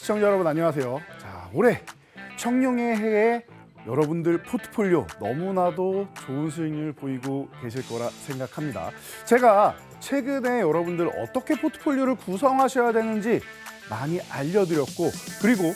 시청자 여러분 안녕하세요. 자, 올해 청룡의 해에 여러분들 포트폴리오 너무나도 좋은 수익률 보이고 계실 거라 생각합니다. 제가 최근에 여러분들 어떻게 포트폴리오를 구성하셔야 되는지 많이 알려드렸고, 그리고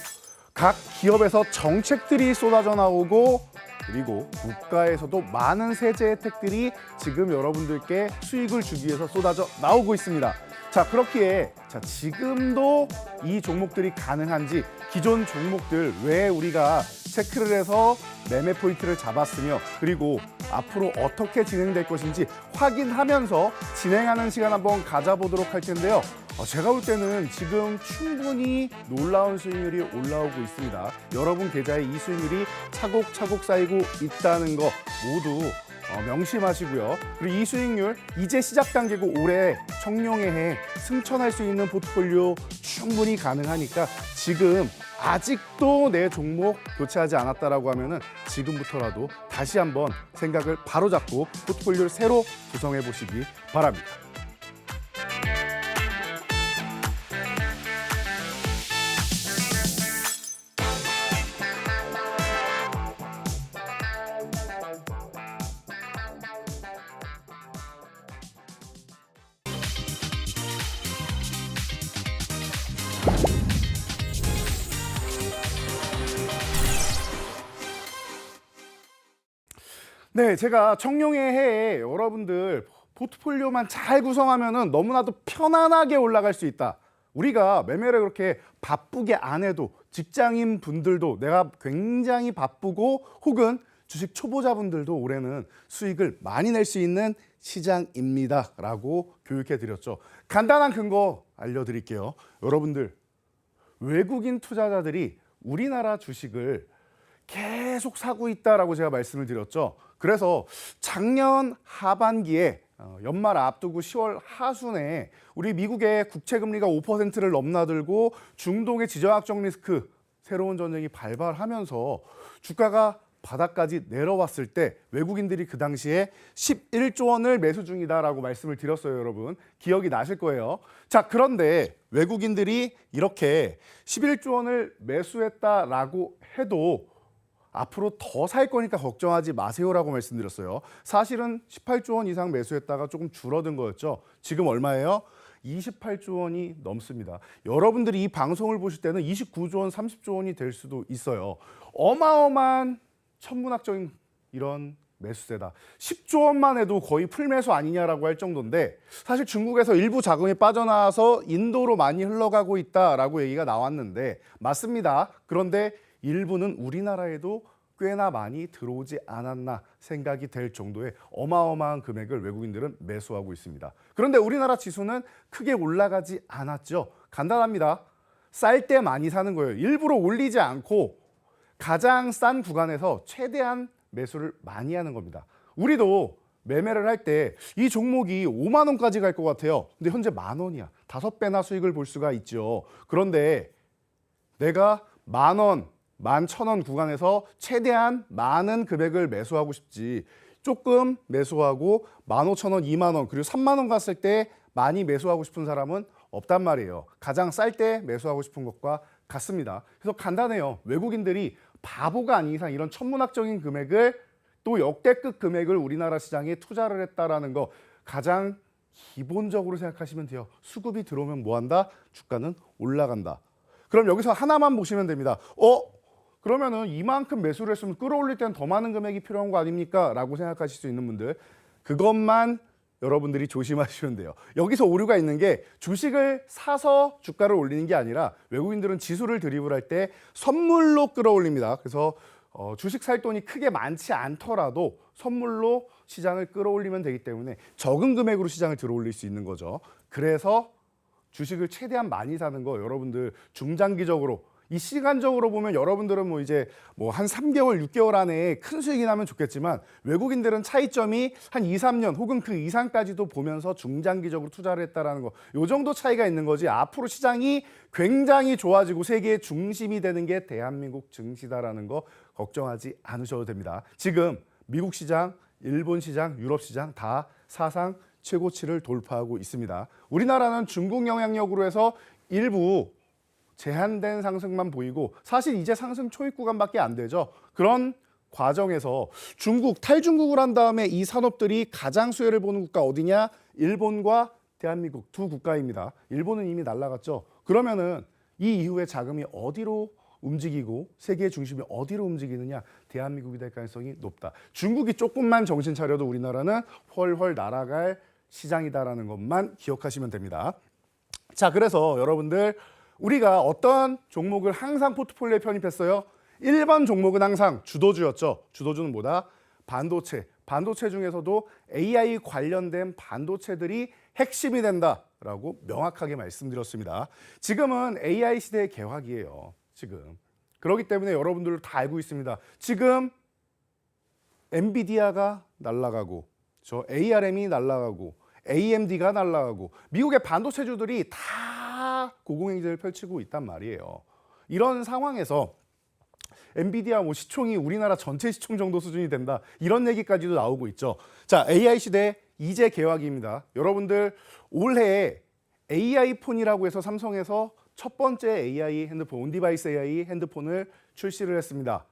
각 기업에서 정책들이 쏟아져 나오고, 그리고 국가에서도 많은 세제 혜택들이 지금 여러분들께 수익을 주기 위해서 쏟아져 나오고 있습니다. 자, 그렇기에 지금도 이 종목들이 가능한지, 기존 종목들 왜 우리가 체크를 해서 매매 포인트를 잡았으며, 그리고 앞으로 어떻게 진행될 것인지 확인하면서 진행하는 시간 한번 가져보도록 할 텐데요. 제가 볼 때는 지금 충분히 놀라운 수익률이 올라오고 있습니다. 여러분 계좌에 이 수익률이 차곡차곡 쌓이고 있다는 거 모두 명심하시고요. 그리고 이 수익률 이제 시작 단계고, 올해 청룡의 해 승천할 수 있는 포트폴리오 충분히 가능하니까, 지금 아직도 내 종목 교체하지 않았다라고 하면은 지금부터라도 다시 한번 생각을 바로잡고 포트폴리오를 새로 구성해 보시기 바랍니다. 네, 제가 청룡의 해에 여러분들 포트폴리오만 잘 구성하면은 너무나도 편안하게 올라갈 수 있다. 우리가 매매를 그렇게 바쁘게 안 해도, 직장인 분들도 내가 굉장히 바쁘고 혹은 주식 초보자분들도 올해는 수익을 많이 낼 수 있는 시장입니다 라고 교육해 드렸죠. 간단한 근거 알려드릴게요. 여러분들, 외국인 투자자들이 우리나라 주식을 계속 사고 있다라고 제가 말씀을 드렸죠. 그래서 작년 하반기에 연말 앞두고 10월 하순에 우리 미국의 국채 금리가 5%를 넘나들고 중동의 지정학적 리스크, 새로운 전쟁이 발발하면서 주가가 바닥까지 내려왔을 때 외국인들이 그 당시에 11조 원을 매수 중이다라고 말씀을 드렸어요. 여러분 기억이 나실 거예요. 자, 그런데 외국인들이 이렇게 11조 원을 매수했다라고 해도 앞으로 더 살 거니까 걱정하지 마세요라고 말씀드렸어요. 사실은 18조 원 이상 매수했다가 조금 줄어든 거였죠. 지금 얼마예요? 28조 원이 넘습니다. 여러분들이 이 방송을 보실 때는 29조 원, 30조 원이 될 수도 있어요. 어마어마한 천문학적인 이런 매수세다. 10조 원만 해도 거의 풀매수 아니냐라고 할 정도인데, 사실 중국에서 일부 자금이 빠져나와서 인도로 많이 흘러가고 있다라고 얘기가 나왔는데 맞습니다. 그런데 일부는 우리나라에도 꽤나 많이 들어오지 않았나 생각이 될 정도의 어마어마한 금액을 외국인들은 매수하고 있습니다. 그런데 우리나라 지수는 크게 올라가지 않았죠. 간단합니다. 쌀 때 많이 사는 거예요. 일부러 올리지 않고 가장 싼 구간에서 최대한 매수를 많이 하는 겁니다. 우리도 매매를 할 때 이 종목이 5만 원까지 갈 것 같아요. 근데 현재 10,000원이야. 5배나 수익을 볼 수가 있죠. 그런데 내가 10,000원, 11,000원 구간에서 최대한 많은 금액을 매수하고 싶지, 조금 매수하고 15,000원, 2만 원, 그리고 3만 원 갔을 때 많이 매수하고 싶은 사람은 없단 말이에요. 가장 쌀 때 매수하고 싶은 것과 같습니다. 그래서 간단해요. 외국인들이 바보가 아닌 이상 이런 천문학적인 금액을, 또 역대급 금액을 우리나라 시장에 투자를 했다라는 거 가장 기본적으로 생각하시면 돼요. 수급이 들어오면 뭐한다? 주가는 올라간다. 그럼 여기서 하나만 보시면 됩니다. 그러면은 이만큼 매수를 했으면 끌어올릴 때는 더 많은 금액이 필요한 거 아닙니까? 라고 생각하실 수 있는 분들, 그것만 여러분들이 조심하시면 돼요. 여기서 오류가 있는 게, 주식을 사서 주가를 올리는 게 아니라 외국인들은 지수를 드리블할 때 선물로 끌어올립니다. 그래서 주식 살 돈이 크게 많지 않더라도 선물로 시장을 끌어올리면 되기 때문에 적은 금액으로 시장을 들어올릴 수 있는 거죠. 그래서 주식을 최대한 많이 사는 거 여러분들 중장기적으로, 이 시간적으로 보면 여러분들은 한 3개월, 6개월 안에 큰 수익이 나면 좋겠지만, 외국인들은 차이점이 한 2, 3년 혹은 그 이상까지도 보면서 중장기적으로 투자를 했다라는 거, 요 정도 차이가 있는 거지, 앞으로 시장이 굉장히 좋아지고 세계의 중심이 되는 게 대한민국 증시다라는 거 걱정하지 않으셔도 됩니다. 지금 미국 시장, 일본 시장, 유럽 시장 다 사상 최고치를 돌파하고 있습니다. 우리나라는 중국 영향력으로 해서 일부 제한된 상승만 보이고 사실 이제 상승 초입 구간밖에 안 되죠. 그런 과정에서 중국, 탈중국을 한 다음에 이 산업들이 가장 수혜를 보는 국가 어디냐? 일본과 대한민국 두 국가입니다. 일본은 이미 날아갔죠. 그러면은 이 이후에 자금이 어디로 움직이고 세계의 중심이 어디로 움직이느냐? 대한민국이 될 가능성이 높다. 중국이 조금만 정신 차려도 우리나라는 훨훨 날아갈 시장이다라는 것만 기억하시면 됩니다. 자, 그래서 여러분들 우리가 어떤 종목을 항상 포트폴리오에 편입했어요? 1번 종목은 항상 주도주였죠. 주도주는 뭐다? 반도체. 반도체 중에서도 AI 관련된 반도체들이 핵심이 된다라고 명확하게 말씀드렸습니다. 지금은 AI 시대의 개화기예요. 지금. 그렇기 때문에 여러분들도 다 알고 있습니다. 지금 엔비디아가 날아가고 저 ARM이 날아가고 AMD가 날아가고 미국의 반도체주들이 다 고공행진을 펼치고 있단 말이에요. 이런 상황에서 엔비디아 시총이 우리나라 전체 시총 정도 수준이 된다. 이런 얘기까지도 나오고 있죠. 자, AI 시대 이제 개화기입니다. 여러분들 올해 AI 폰이라고 해서 삼성에서 첫 번째 AI 핸드폰, 온디바이스 AI 핸드폰을 출시를 했습니다.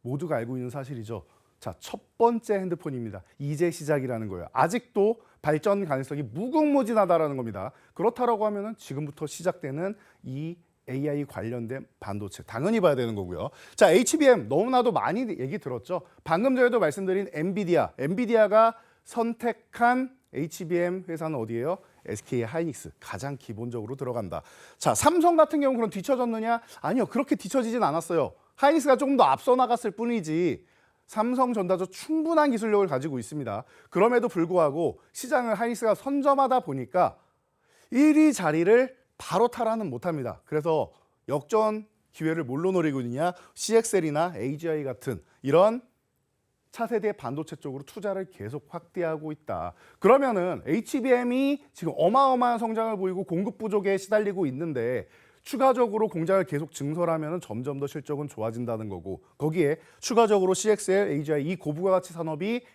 모두가 알고 있는 사실이죠. 자, 첫 번째 핸드폰입니다. 이제 시작이라는 거예요. 아직도 발전 가능성이 무궁무진하다라는 겁니다. 그렇다라고 하면은 지금부터 시작되는 이 AI 관련된 반도체 당연히 봐야 되는 거고요. 자, HBM 너무나도 많이 얘기 들었죠. 방금 전에도 말씀드린 엔비디아가 선택한 HBM 회사는 어디예요? SK 하이닉스. 가장 기본적으로 들어간다. 자, 삼성 같은 경우는 그럼 뒤처졌느냐? 아니요, 그렇게 뒤처지진 않았어요. 하이닉스가 조금 더 앞서 나갔을 뿐이지 삼성전자도 충분한 기술력을 가지고 있습니다. 그럼에도 불구하고 시장을 하이닉스가 선점하다 보니까 1위 자리를 바로 탈환은 못합니다. 그래서 역전 기회를 뭘로 노리고 있느냐? CXL이나 AGI 같은 이런 차세대 반도체 쪽으로 투자를 계속 확대하고 있다. 그러면은 HBM이 지금 어마어마한 성장을 보이고 공급 부족에 시달리고 있는데 추가적으로 공장을 계속 증설하면 점점 더 실적은 좋아진다는 거고 거기에 추가적으로 CXL, AGI 이 고부가 가치 산업이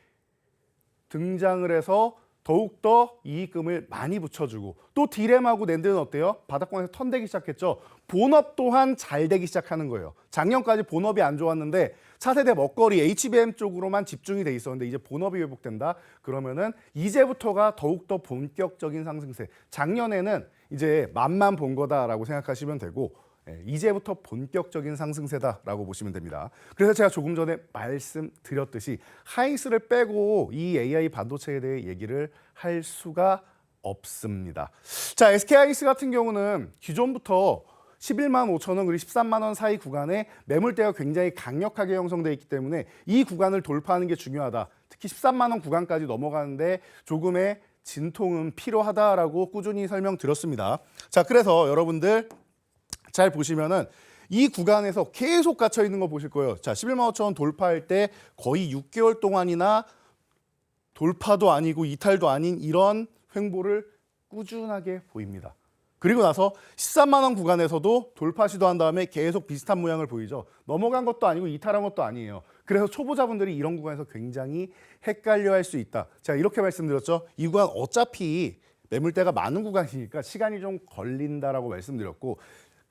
등장을 해서 더욱더 이익금을 많이 붙여주고 또 디램하고 낸드는 어때요? 바닥권에서 턴되기 시작했죠. 본업 또한 잘 되기 시작하는 거예요. 작년까지 본업이 안 좋았는데 차세대 먹거리 HBM 쪽으로만 집중이 돼 있었는데 이제 본업이 회복된다. 그러면은 이제부터가 더욱더 본격적인 상승세. 작년에는 이제 맛만 본 거다라고 생각하시면 되고 이제부터 본격적인 상승세다라고 보시면 됩니다. 그래서 제가 조금 전에 말씀드렸듯이 하이닉스를 빼고 이 AI 반도체에 대해 얘기를 할 수가 없습니다. 자, SK 하이닉스 같은 경우는 기존부터 11만 5천 원 그리고 13만 원 사이 구간에 매물대가 굉장히 강력하게 형성되어 있기 때문에 이 구간을 돌파하는 게 중요하다. 특히 13만 원 구간까지 넘어가는데 조금의 진통은 필요하다라고 꾸준히 설명드렸습니다. 자, 그래서 여러분들 잘 보시면은 이 구간에서 계속 갇혀 있는 거 보실 거예요. 자, 11만 5천 원 돌파할 때 거의 6개월 동안이나 돌파도 아니고 이탈도 아닌 이런 횡보를 꾸준하게 보입니다. 그리고 나서 13만 원 구간에서도 돌파 시도한 다음에 계속 비슷한 모양을 보이죠. 넘어간 것도 아니고 이탈한 것도 아니에요. 그래서 초보자분들이 이런 구간에서 굉장히 헷갈려할 수 있다. 제가 이렇게 말씀드렸죠. 이 구간 어차피 매물대가 많은 구간이니까 시간이 좀 걸린다라고 말씀드렸고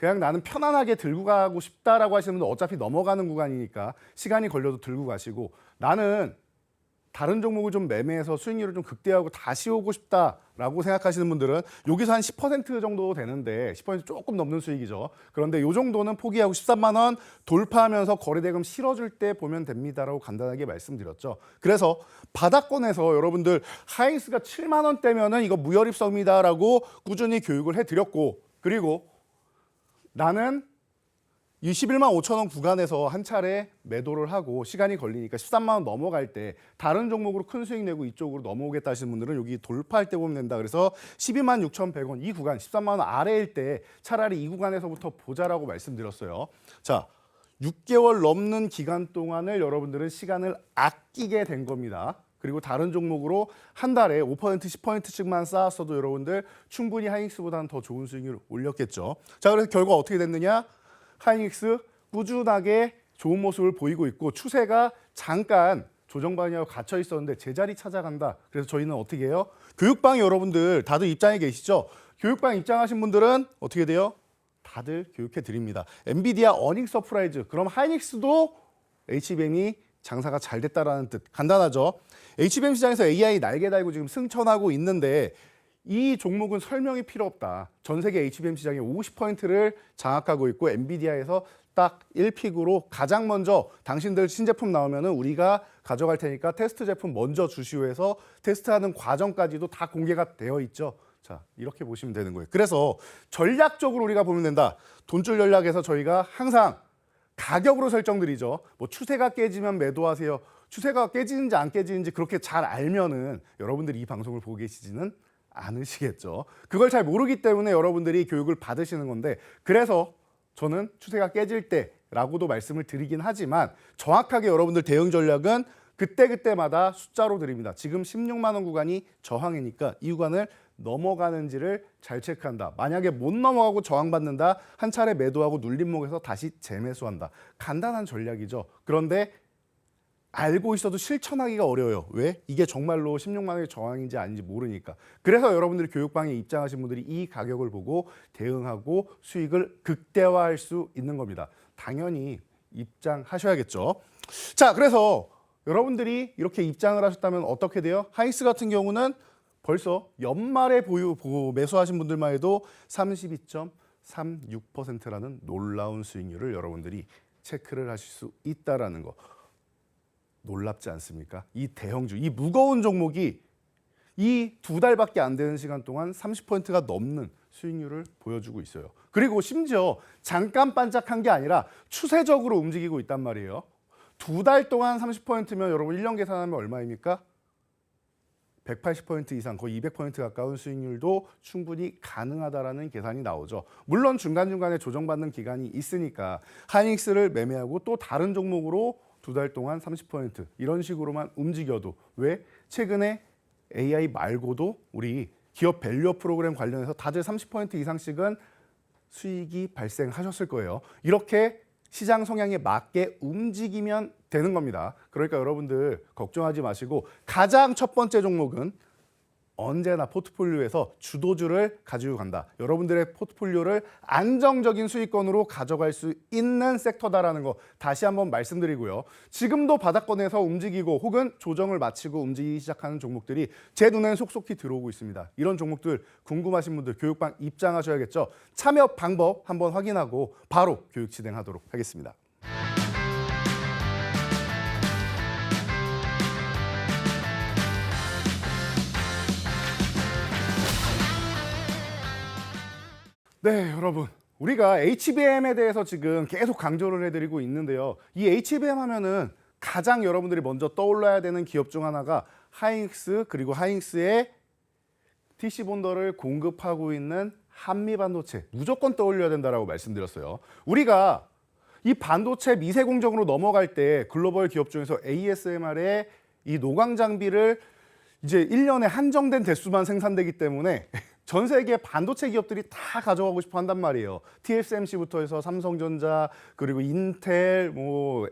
그냥 나는 편안하게 들고 가고 싶다라고 하시는 분들 어차피 넘어가는 구간이니까 시간이 걸려도 들고 가시고 나는 다른 종목을 좀 매매해서 수익률을 좀 극대화하고 다시 오고 싶다라고 생각하시는 분들은 여기서 한 10% 정도 되는데 10% 조금 넘는 수익이죠. 그런데 이 정도는 포기하고 13만 원 돌파하면서 거래대금 실어줄 때 보면 됩니다라고 간단하게 말씀드렸죠. 그래서 바닥권에서 여러분들 하이닉스가 7만 원대면은 이거 무혈입성이다라고 꾸준히 교육을 해드렸고 그리고 나는 이 11만 5천 원 구간에서 한 차례 매도를 하고 시간이 걸리니까 13만 원 넘어갈 때 다른 종목으로 큰 수익 내고 이쪽으로 넘어오겠다 하시는 분들은 여기 돌파할 때 보면 된다. 그래서 12만 6,100원 이 구간 13만 원 아래일 때 차라리 이 구간에서부터 보자라고 말씀드렸어요. 자, 6개월 넘는 기간 동안을 여러분들은 시간을 아끼게 된 겁니다. 그리고 다른 종목으로 한 달에 5% 10%씩만 쌓았어도 여러분들 충분히 하이닉스보다는 더 좋은 수익률을 올렸겠죠. 자, 그래서 결과 어떻게 됐느냐? 하이닉스 꾸준하게 좋은 모습을 보이고 있고 추세가 잠깐 조정 방향으로 갇혀 있었는데 제자리 찾아간다. 그래서 저희는 어떻게 해요? 교육방 여러분들 다들 입장에 계시죠? 교육방 입장하신 분들은 어떻게 돼요? 다들 교육해 드립니다. 엔비디아 어닝 서프라이즈. 그럼 하이닉스도 HBM이 장사가 잘 됐다라는 뜻. 간단하죠. HBM 시장에서 AI 날개 달고 지금 승천하고 있는데 이 종목은 설명이 필요 없다. 전 세계 HBM 시장의 50%를 장악하고 있고 엔비디아에서 딱 1픽으로 가장 먼저 당신들 신제품 나오면은 우리가 가져갈 테니까 테스트 제품 먼저 주시오 해서 테스트하는 과정까지도 다 공개가 되어 있죠. 자, 이렇게 보시면 되는 거예요. 그래서 전략적으로 우리가 보면 된다. 돈줄 전략에서 저희가 항상 가격으로 설정드리죠. 뭐 추세가 깨지면 매도하세요. 추세가 깨지는지 안 깨지는지 그렇게 잘 알면은 여러분들이 이 방송을 보고 계시지는 않으시겠죠. 그걸 잘 모르기 때문에 여러분들이 교육을 받으시는 건데 그래서 저는 추세가 깨질 때라고도 말씀을 드리긴 하지만 정확하게 여러분들 대응 전략은 그때그때마다 숫자로 드립니다. 지금 16만 원 구간이 저항이니까 이 구간을 넘어가는지를 잘 체크한다. 만약에 못 넘어가고 저항받는다. 한 차례 매도하고 눌림목에서 다시 재매수한다. 간단한 전략이죠. 그런데 알고 있어도 실천하기가 어려워요. 왜? 이게 정말로 16만 원의 저항인지 아닌지 모르니까. 그래서 여러분들이 교육방에 입장하신 분들이 이 가격을 보고 대응하고 수익을 극대화할 수 있는 겁니다. 당연히 입장하셔야겠죠. 자, 그래서 여러분들이 이렇게 입장을 하셨다면 어떻게 돼요? 하이닉스 같은 경우는 벌써 연말에 매수하신 분들만 해도 32.36%라는 놀라운 수익률을 여러분들이 체크를 하실 수 있다는 거. 놀랍지 않습니까? 이 대형주, 이 무거운 종목이 이 2달밖에 안 되는 시간 동안 30%가 넘는 수익률을 보여주고 있어요. 그리고 심지어 잠깐 반짝한 게 아니라 추세적으로 움직이고 있단 말이에요. 2달 동안 30%면 여러분 1년 계산하면 얼마입니까? 180% 이상, 거의 200% 가까운 수익률도 충분히 가능하다라는 계산이 나오죠. 물론 중간중간에 조정받는 기간이 있으니까 하이닉스를 매매하고 또 다른 종목으로 2달 동안 30% 이런 식으로만 움직여도 왜? 최근에 AI 말고도 우리 기업 밸류업 프로그램 관련해서 다들 30% 이상씩은 수익이 발생하셨을 거예요. 이렇게 시장 성향에 맞게 움직이면 되는 겁니다. 그러니까 여러분들 걱정하지 마시고 가장 첫 번째 종목은 언제나 포트폴리오에서 주도주를 가지고 간다. 여러분들의 포트폴리오를 안정적인 수익권으로 가져갈 수 있는 섹터다라는 거 다시 한번 말씀드리고요. 지금도 바닥권에서 움직이고 혹은 조정을 마치고 움직이기 시작하는 종목들이 제 눈에는 속속히 들어오고 있습니다. 이런 종목들 궁금하신 분들 교육방 입장하셔야겠죠. 참여 방법 한번 확인하고 바로 교육 진행하도록 하겠습니다. 네, 여러분. 우리가 HBM에 대해서 지금 계속 강조를 해드리고 있는데요. 이 HBM 하면은 가장 여러분들이 먼저 떠올라야 되는 기업 중 하나가 하이닉스 그리고 하이닉스의 TC 본더를 공급하고 있는 한미반도체 무조건 떠올려야 된다라고 말씀드렸어요. 우리가 이 반도체 미세 공정으로 넘어갈 때 글로벌 기업 중에서 ASMR의 이 노광 장비를 이제 1년에 한정된 대수만 생산되기 때문에 전 세계 반도체 기업들이 다 가져가고 싶어 한단 말이에요. TSMC부터 해서 삼성전자, 그리고 인텔,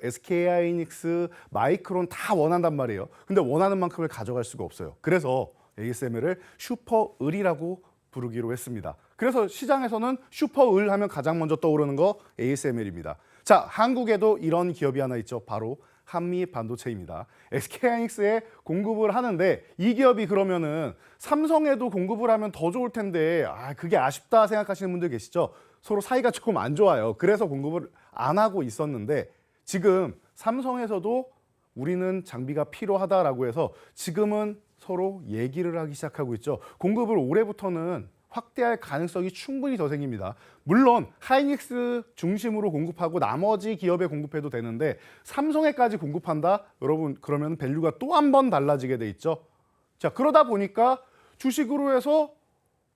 SK하이닉스, 마이크론 다 원한단 말이에요. 근데 원하는 만큼을 가져갈 수가 없어요. 그래서 ASML을 슈퍼을이라고 부르기로 했습니다. 그래서 시장에서는 슈퍼을 하면 가장 먼저 떠오르는 거 ASML입니다. 자, 한국에도 이런 기업이 하나 있죠. 바로 한미 반도체입니다. SK하이닉스에 공급을 하는데 이 기업이 그러면은 삼성에도 공급을 하면 더 좋을 텐데 그게 아쉽다 생각하시는 분들 계시죠? 서로 사이가 조금 안 좋아요. 그래서 공급을 안 하고 있었는데 지금 삼성에서도 우리는 장비가 필요하다라고 해서 지금은 서로 얘기를 하기 시작하고 있죠. 공급을 올해부터는 확대할 가능성이 충분히 더 생깁니다. 물론 하이닉스 중심으로 공급하고 나머지 기업에 공급해도 되는데 삼성에까지 공급한다? 여러분 그러면 밸류가 또 한 번 달라지게 돼 있죠. 자, 그러다 보니까 주식으로 해서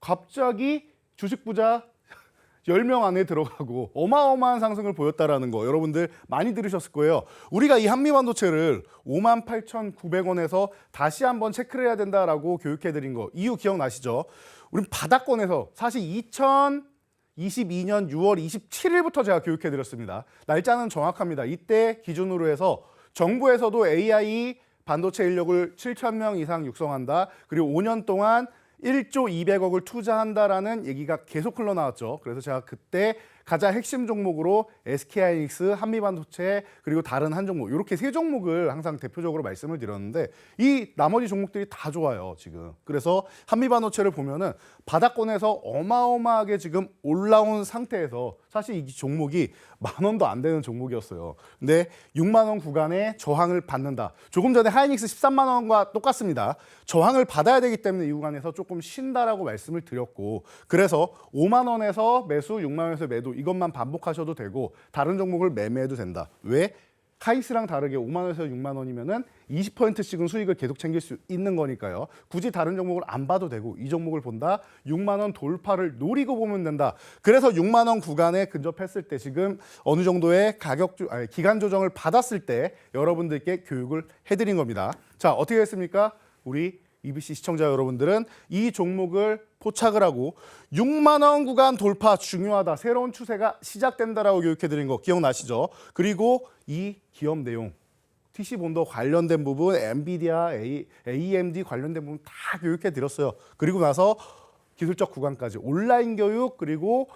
갑자기 주식 부자 10명 안에 들어가고 어마어마한 상승을 보였다라는 거 여러분들 많이 들으셨을 거예요. 우리가 이 한미반도체를 58,900원에서 다시 한번 체크를 해야 된다라고 교육해드린 거 이유 기억나시죠? 우리 바닥권에서 사실 2022년 6월 27일부터 제가 교육해드렸습니다. 날짜는 정확합니다. 이때 기준으로 해서 정부에서도 AI 반도체 인력을 7,000명 이상 육성한다. 그리고 5년 동안 1조 200억을 투자한다라는 얘기가 계속 흘러나왔죠. 그래서 제가 그때 가장 핵심 종목으로 SK하이닉스, 한미반도체 그리고 다른 한 종목 이렇게 세 종목을 항상 대표적으로 말씀을 드렸는데 이 나머지 종목들이 다 좋아요 지금. 그래서 한미반도체를 보면은 바닥권에서 어마어마하게 지금 올라온 상태에서 사실 이 종목이 10,000원도 안 되는 종목이었어요. 근데 6만 원 구간에 저항을 받는다. 조금 전에 하이닉스 13만 원과 똑같습니다. 저항을 받아야 되기 때문에 이 구간에서 조금 쉰다라고 말씀을 드렸고, 그래서 5만 원에서 매수, 6만 원에서 매도 이것만 반복하셔도 되고 다른 종목을 매매해도 된다. 왜? 하이닉스랑 다르게 5만 원에서 6만 원이면은 20%씩은 수익을 계속 챙길 수 있는 거니까요. 굳이 다른 종목을 안 봐도 되고 이 종목을 본다. 6만 원 돌파를 노리고 보면 된다. 그래서 6만 원 구간에 근접했을 때 지금 어느 정도의 기간 조정을 받았을 때 여러분들께 교육을 해드린 겁니다. 자, 어떻게 했습니까? 우리 EBC 시청자 여러분들은 이 종목을 포착을 하고 6만 원 구간 돌파 중요하다. 새로운 추세가 시작된다라고 교육해드린 거 기억나시죠? 그리고 이 기업 내용, TC본더 관련된 부분, 엔비디아, AMD 관련된 부분 다 교육해드렸어요. 그리고 나서 기술적 구간까지 온라인 교육 그리고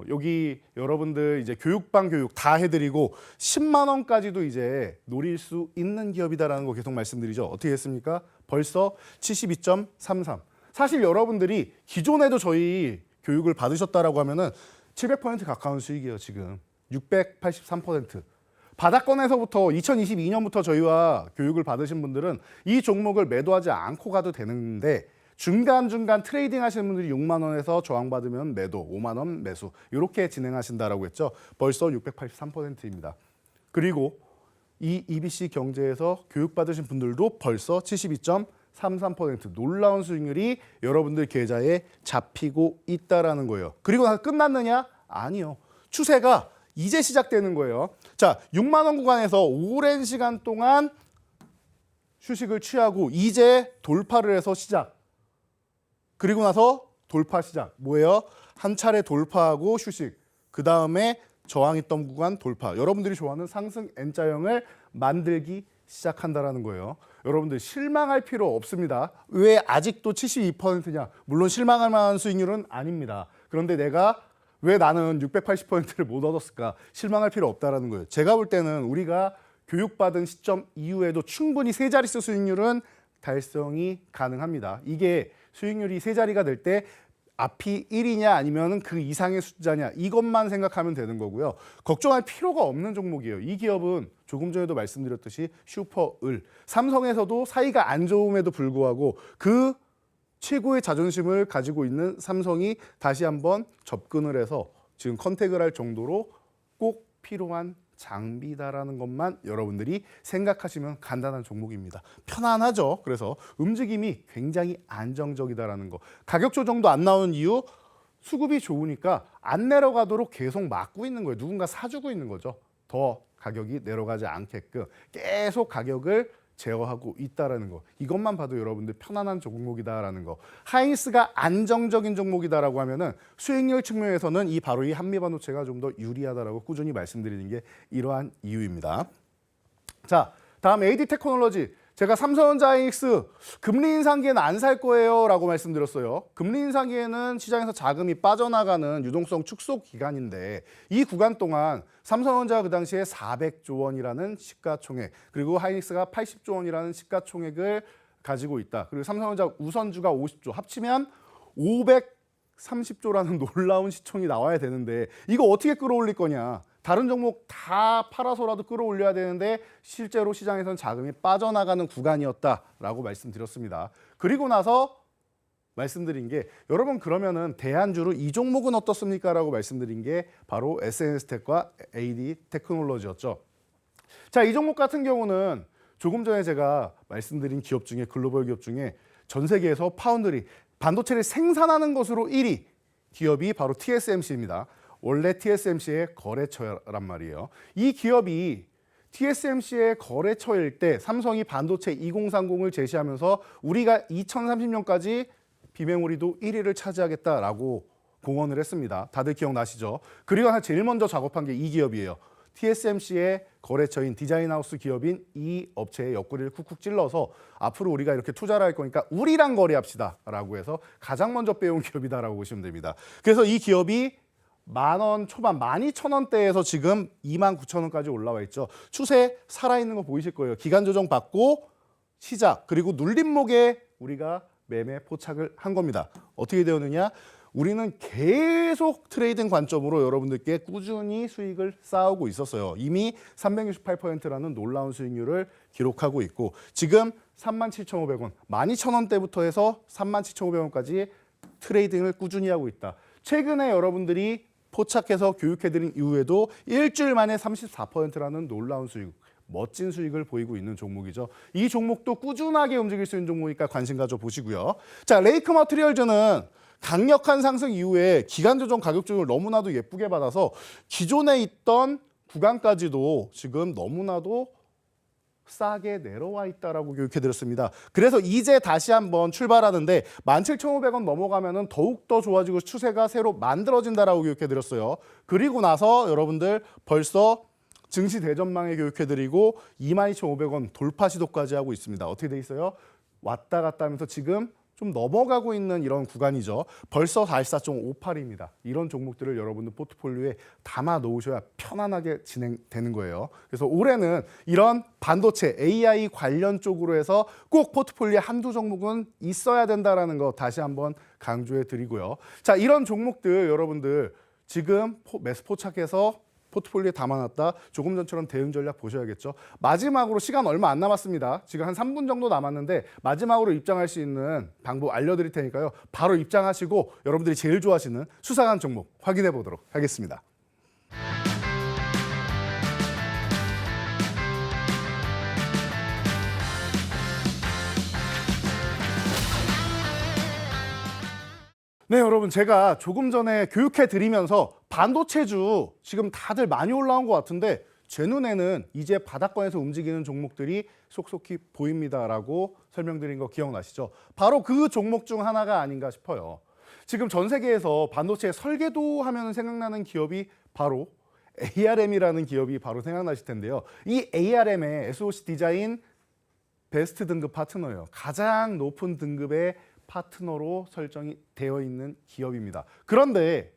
여기 여러분들 이제 교육방 교육 다 해드리고 10만 원까지도 이제 노릴 수 있는 기업이다라는 거 계속 말씀드리죠. 어떻게 했습니까? 벌써 72.33. 사실 여러분들이 기존에도 저희 교육을 받으셨다라고 하면은 700% 가까운 수익이에요. 지금 683%. 바닥권에서부터 2022년부터 저희와 교육을 받으신 분들은 이 종목을 매도하지 않고 가도 되는데 중간중간 트레이딩 하시는 분들이 6만 원에서 저항받으면 매도, 5만 원 매수 이렇게 진행하신다라고 했죠. 벌써 683%입니다. 그리고 이 EBC 경제에서 교육받으신 분들도 벌써 72.33% 놀라운 수익률이 여러분들 계좌에 잡히고 있다라는 거예요. 그리고 나서 끝났느냐? 아니요. 추세가 이제 시작되는 거예요. 자, 6만 원 구간에서 오랜 시간 동안 휴식을 취하고 이제 돌파를 해서 시작. 그리고 나서 돌파 시작. 뭐예요? 한 차례 돌파하고 휴식. 그 다음에 저항했던 구간 돌파. 여러분들이 좋아하는 상승 N자형을 만들기 시작한다라는 거예요. 여러분들 실망할 필요 없습니다. 왜 아직도 72%냐? 물론 실망할 만한 수익률은 아닙니다. 그런데 내가 왜 나는 680%를 못 얻었을까? 실망할 필요 없다라는 거예요. 제가 볼 때는 우리가 교육받은 시점 이후에도 충분히 세 자릿수 수익률은 달성이 가능합니다. 이게 수익률이 세 자리가 될 때 앞이 1이냐 아니면 그 이상의 숫자냐 이것만 생각하면 되는 거고요. 걱정할 필요가 없는 종목이에요. 이 기업은 조금 전에도 말씀드렸듯이 슈퍼을 삼성에서도 사이가 안 좋음에도 불구하고 그 최고의 자존심을 가지고 있는 삼성이 다시 한번 접근을 해서 지금 컨택을 할 정도로 꼭 필요한 장비다라는 것만 여러분들이 생각하시면 간단한 종목입니다. 편안하죠. 그래서 움직임이 굉장히 안정적이다라는 거. 가격 조정도 안 나오는 이유 수급이 좋으니까 안 내려가도록 계속 막고 있는 거예요. 누군가 사주고 있는 거죠. 더 가격이 내려가지 않게끔 계속 가격을 제어하고 있다라는 거. 이것만 봐도 여러분들 편안한 종목이다라는 거. 하이닉스가 안정적인 종목이다라고 하면은 수익률 측면에서는 바로 이 한미반도체가 좀 더 유리하다라고 꾸준히 말씀드리는 게 이러한 이유입니다. 자, 다음 AD테크놀로지. 제가 삼성전자 하이닉스 금리 인상기에는 안 살 거예요라고 말씀드렸어요. 금리 인상기에는 시장에서 자금이 빠져나가는 유동성 축소 기간인데 이 구간 동안 삼성전자 그 당시에 400조 원이라는 시가총액 그리고 하이닉스가 80조 원이라는 시가총액을 가지고 있다. 그리고 삼성전자 우선주가 50조 합치면 530조라는 놀라운 시총이 나와야 되는데 이거 어떻게 끌어올릴 거냐. 다른 종목 다 팔아서라도 끌어올려야 되는데 실제로 시장에서는 자금이 빠져나가는 구간이었다라고 말씀드렸습니다. 그리고 나서 말씀드린 게 여러분 그러면은 대안주로 이 종목은 어떻습니까? 라고 말씀드린 게 바로 SNS텍과 AD테크놀로지였죠. 자, 이 종목 같은 경우는 조금 전에 제가 말씀드린 기업 중에 글로벌 기업 중에 전 세계에서 파운드리 반도체를 생산하는 것으로 1위 기업이 바로 TSMC입니다. 원래 TSMC의 거래처란 말이에요. 이 기업이 TSMC의 거래처일 때 삼성이 반도체 2030을 제시하면서 우리가 2030년까지 비메모리도 1위를 차지하겠다라고 공언을 했습니다. 다들 기억나시죠? 그리고 제일 먼저 작업한 게 이 기업이에요. TSMC의 거래처인 디자인하우스 기업인 이 업체의 옆구리를 쿡쿡 찔러서 앞으로 우리가 이렇게 투자를 할 거니까 우리랑 거래합시다 라고 해서 가장 먼저 빼온 기업이다라고 보시면 됩니다. 그래서 이 기업이 10,000원 초반, 12,000원대에서 지금 29,000원까지 올라와 있죠. 추세 살아있는 거 보이실 거예요. 기간 조정 받고 시작, 그리고 눌림목에 우리가 매매 포착을 한 겁니다. 어떻게 되었느냐? 우리는 계속 트레이딩 관점으로 여러분들께 꾸준히 수익을 쌓아오고 있었어요. 이미 368%라는 놀라운 수익률을 기록하고 있고 지금 37,500원, 12,000원대부터 해서 37,500원까지 트레이딩을 꾸준히 하고 있다. 최근에 여러분들이 포착해서 교육해드린 이후에도 일주일 만에 34%라는 놀라운 수익, 멋진 수익을 보이고 있는 종목이죠. 이 종목도 꾸준하게 움직일 수 있는 종목이니까 관심 가져보시고요. 자, 레이크 머티리얼즈는 강력한 상승 이후에 기간 조정 가격 조정을 너무나도 예쁘게 받아서 기존에 있던 구간까지도 지금 너무나도 싸게 내려와 있다라고 교육해드렸습니다. 그래서 이제 다시 한번 출발하는데 17,500원 넘어가면은 더욱더 좋아지고 추세가 새로 만들어진다라고 교육해드렸어요. 그리고 나서 여러분들 벌써 증시 대전망에 교육해드리고 22,500원 돌파 시도까지 하고 있습니다. 어떻게 돼 있어요? 왔다 갔다 하면서 지금 좀 넘어가고 있는 이런 구간이죠. 벌써 44.58입니다. 이런 종목들을 여러분들 포트폴리오에 담아 놓으셔야 편안하게 진행되는 거예요. 그래서 올해는 이런 반도체, AI 관련 쪽으로 해서 꼭 포트폴리오에 한두 종목은 있어야 된다는 거 다시 한번 강조해 드리고요. 자, 이런 종목들 여러분들 지금 매수 포착해서 포트폴리오에 담아놨다. 조금 전처럼 대응 전략 보셔야겠죠. 마지막으로 시간 얼마 안 남았습니다. 지금 한 3분 정도 남았는데 마지막으로 입장할 수 있는 방법 알려드릴 테니까요. 바로 입장하시고 여러분들이 제일 좋아하시는 수상한 종목 확인해 보도록 하겠습니다. 네, 여러분 제가 조금 전에 교육해 드리면서 반도체주 지금 다들 많이 올라온 것 같은데 제 눈에는 이제 바닥권에서 움직이는 종목들이 속속히 보입니다라고 설명드린 거 기억나시죠? 바로 그 종목 중 하나가 아닌가 싶어요. 지금 전 세계에서 반도체 설계도 하면 생각나는 기업이 바로 ARM이라는 기업이 바로 생각나실 텐데요. 이 ARM의 SoC 디자인 베스트 등급 파트너예요. 가장 높은 등급의 파트너로 설정이 되어 있는 기업입니다. 그런데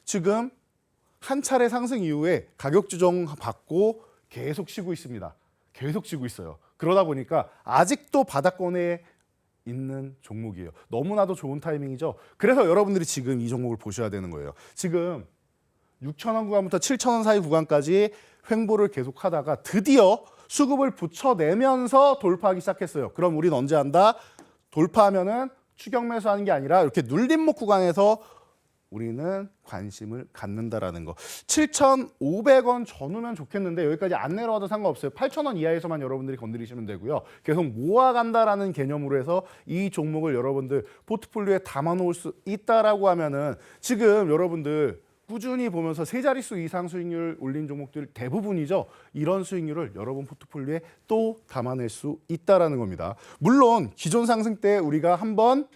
지금 한 차례 상승 이후에 가격 조정 받고 계속 쉬고 있습니다. 계속 쉬고 있어요. 그러다 보니까 아직도 바닥권에 있는 종목이에요. 너무나도 좋은 타이밍이죠. 그래서 여러분들이 지금 이 종목을 보셔야 되는 거예요. 지금 6,000원 구간부터 7,000원 사이 구간까지 횡보를 계속하다가 드디어 수급을 붙여내면서 돌파하기 시작했어요. 그럼 우리는 언제 한다? 돌파하면은 추격 매수하는 게 아니라 이렇게 눌림목 구간에서 우리는 관심을 갖는다라는 거. 7,500원 전후면 좋겠는데 여기까지 안 내려와도 상관없어요. 8,000원 이하에서만 여러분들이 건드리시면 되고요. 계속 모아간다라는 개념으로 해서 이 종목을 여러분들 포트폴리오에 담아놓을 수 있다라고 하면은 지금 여러분들 꾸준히 보면서 세 자릿수 이상 수익률 올린 종목들 대부분이죠. 이런 수익률을 여러분 포트폴리오에 또 담아낼 수 있다라는 겁니다. 물론 기존 상승 때 우리가 한번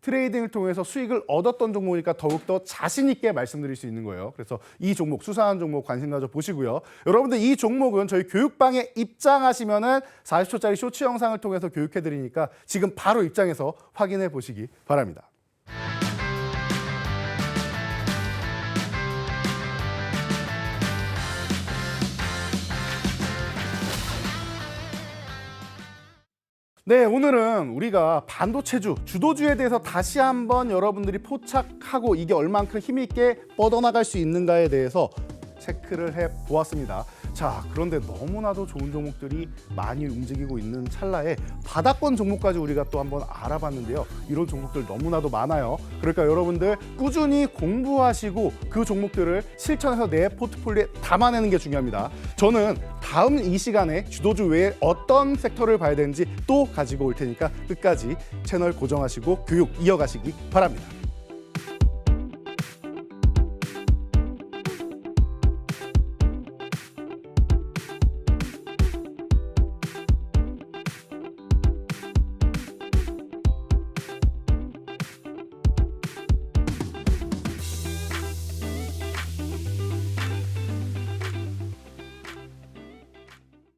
트레이딩을 통해서 수익을 얻었던 종목이니까 더욱더 자신 있게 말씀드릴 수 있는 거예요. 그래서 이 종목, 수상한 종목 관심 가져 보시고요. 여러분들 이 종목은 저희 교육방에 입장하시면은 40초짜리 쇼츠 영상을 통해서 교육해 드리니까 지금 바로 입장해서 확인해 보시기 바랍니다. 네, 오늘은 우리가 반도체주, 주도주에 대해서 다시 한번 여러분들이 포착하고 이게 얼만큼 힘있게 뻗어나갈 수 있는가에 대해서 체크를 해보았습니다. 자, 그런데 너무나도 좋은 종목들이 많이 움직이고 있는 찰나에 바닥권 종목까지 우리가 또 한번 알아봤는데요. 이런 종목들 너무나도 많아요. 그러니까 여러분들 꾸준히 공부하시고 그 종목들을 실천해서 내 포트폴리오에 담아내는 게 중요합니다. 저는 다음 이 시간에 주도주 외에 어떤 섹터를 봐야 되는지 또 가지고 올 테니까 끝까지 채널 고정하시고 교육 이어가시기 바랍니다.